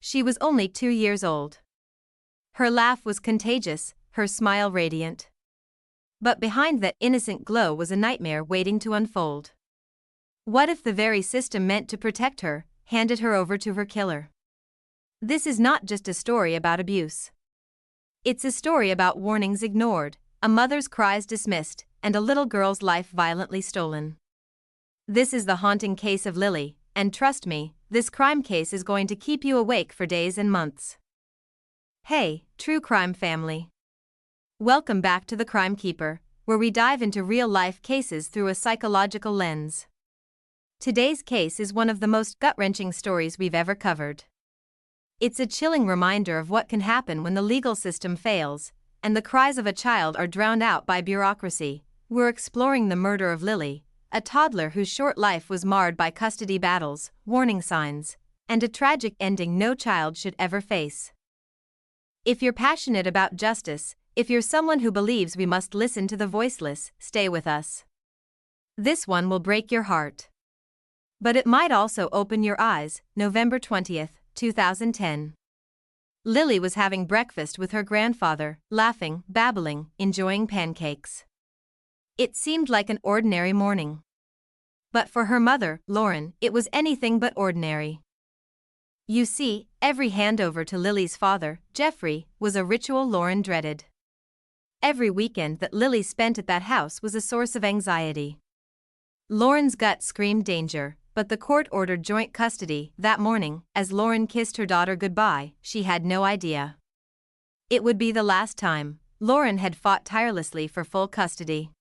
She was only 2 years old. Her laugh was contagious, her smile radiant. But behind that innocent glow was a nightmare waiting to unfold. What if the very system meant to protect her handed her over to her killer? This is not just a story about abuse. It's a story about warnings ignored, a mother's cries dismissed, and a little girl's life violently stolen. This is the haunting case of Lily, and trust me, this crime case is going to keep you awake for days and months. Hey, true crime family. Welcome back to The Crime Keeper, where we dive into real-life cases through a psychological lens. Today's case is one of the most gut-wrenching stories we've ever covered. It's a chilling reminder of what can happen when the legal system fails, and the cries of a child are drowned out by bureaucracy. We're exploring the murder of Lily, a toddler whose short life was marred by custody battles, warning signs, and a tragic ending no child should ever face. If you're passionate about justice, if you're someone who believes we must listen to the voiceless, stay with us. This one will break your heart. But it might also open your eyes. November 20th, 2010. Lily was having breakfast with her grandfather, laughing, babbling, enjoying pancakes. It seemed like an ordinary morning. But for her mother, Lauren, it was anything but ordinary. You see, every handover to Lily's father, Jeffrey, was a ritual Lauren dreaded. Every weekend that Lily spent at that house was a source of anxiety. Lauren's gut screamed danger, but the court ordered joint custody. That morning, as Lauren kissed her daughter goodbye, she had no idea. It would be the last time. Lauren had fought tirelessly for full custody.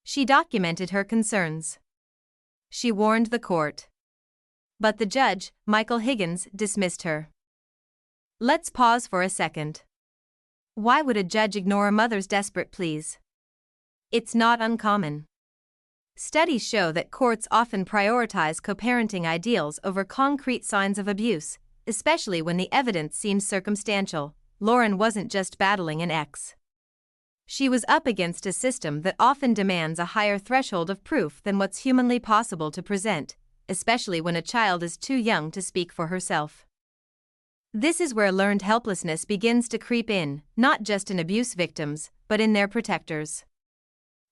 She documented her concerns. She warned the court. But the judge, Michael Higgins, dismissed her. Let's pause for a second. Why would a judge ignore a mother's desperate pleas? It's not uncommon. Studies show that courts often prioritize co-parenting ideals over concrete signs of abuse, especially when the evidence seems circumstantial. Lauren wasn't just battling an ex. She was up against a system that often demands a higher threshold of proof than what's humanly possible to present, especially when a child is too young to speak for herself. This is where learned helplessness begins to creep in, not just in abuse victims, but in their protectors.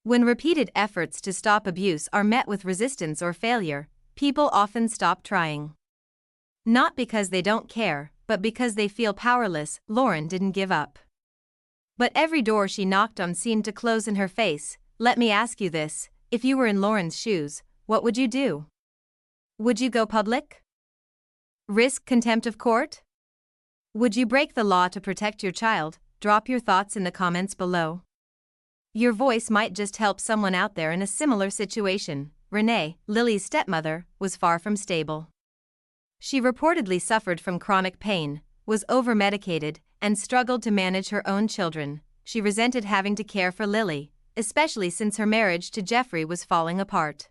When repeated efforts to stop abuse are met with resistance or failure, people often stop trying. Not because they don't care, but because they feel powerless. Lauren didn't give up. But every door she knocked on seemed to close in her face. Let me ask you this, if you were in Lauren's shoes, what would you do? Would you go public? Risk contempt of court? Would you break the law to protect your child? Drop your thoughts in the comments below. Your voice might just help someone out there in a similar situation. Renee, Lily's stepmother, was far from stable. She reportedly suffered from chronic pain, was over-medicated, and struggled to manage her own children. She resented having to care for Lily, especially since her marriage to Jeffrey was falling apart.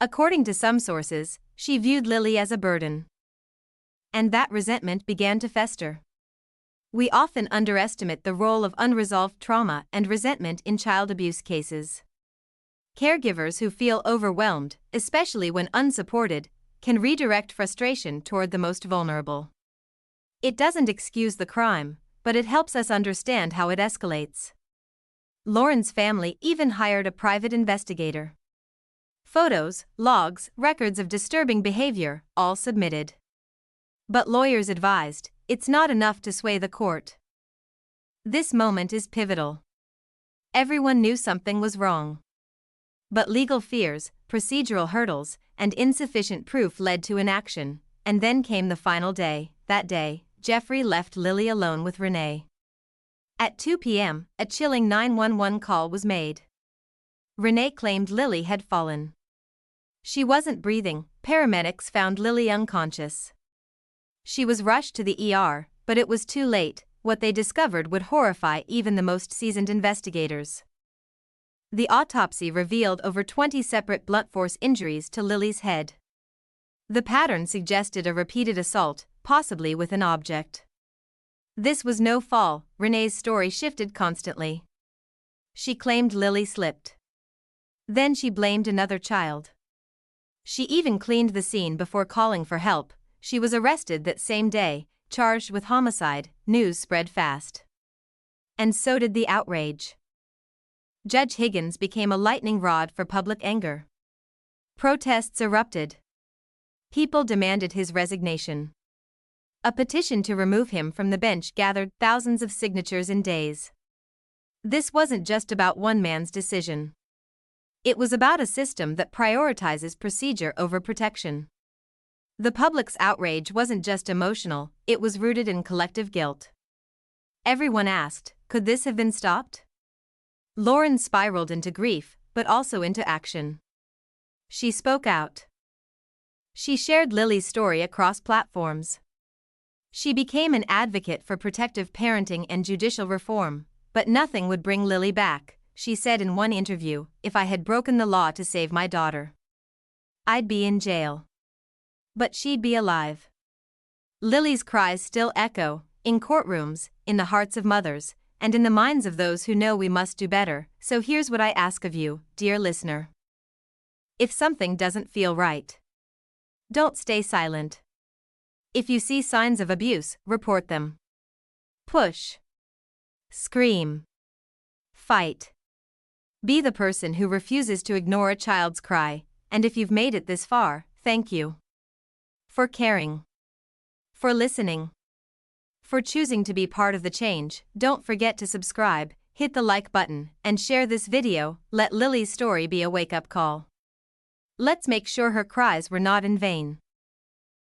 According to some sources, she viewed Lily as a burden. And that resentment began to fester. We often underestimate the role of unresolved trauma and resentment in child abuse cases. Caregivers who feel overwhelmed, especially when unsupported, can redirect frustration toward the most vulnerable. It doesn't excuse the crime, but it helps us understand how it escalates. Lauren's family even hired a private investigator. Photos, logs, records of disturbing behavior, all submitted. But lawyers advised, it's not enough to sway the court. This moment is pivotal. Everyone knew something was wrong. But legal fears, procedural hurdles, and insufficient proof led to inaction, and then came the final day. That day, Jeffrey left Lily alone with Renee. At 2 p.m., a chilling 911 call was made. Renee claimed Lily had fallen. She wasn't breathing. Paramedics found Lily unconscious. She was rushed to the ER, but it was too late. What they discovered would horrify even the most seasoned investigators. The autopsy revealed over 20 separate blunt force injuries to Lily's head. The pattern suggested a repeated assault, possibly with an object. This was no fall. Renee's story shifted constantly. She claimed Lily slipped. Then she blamed another child. She even cleaned the scene before calling for help. she was arrested that same day, charged with homicide. News spread fast. And so did the outrage. Judge Higgins became a lightning rod for public anger. Protests erupted. People demanded his resignation. A petition to remove him from the bench gathered thousands of signatures in days. This wasn't just about one man's decision. It was about a system that prioritizes procedure over protection. The public's outrage wasn't just emotional, it was rooted in collective guilt. Everyone asked, could this have been stopped? Lauren spiraled into grief, but also into action. She spoke out. She shared Lily's story across platforms. She became an advocate for protective parenting and judicial reform, but nothing would bring Lily back, she said in one interview. If I had broken the law to save my daughter, I'd be in jail. But she'd be alive. Lily's cries still echo, in courtrooms, in the hearts of mothers, and in the minds of those who know we must do better. So here's what I ask of you, dear listener. If something doesn't feel right, don't stay silent. If you see signs of abuse, report them. Push. Scream. Fight. Be the person who refuses to ignore a child's cry, and if you've made it this far, thank you. For caring. For listening. For choosing to be part of the change. Don't forget to subscribe, hit the like button, and share this video. Let Lily's story be a wake-up call. Let's make sure her cries were not in vain.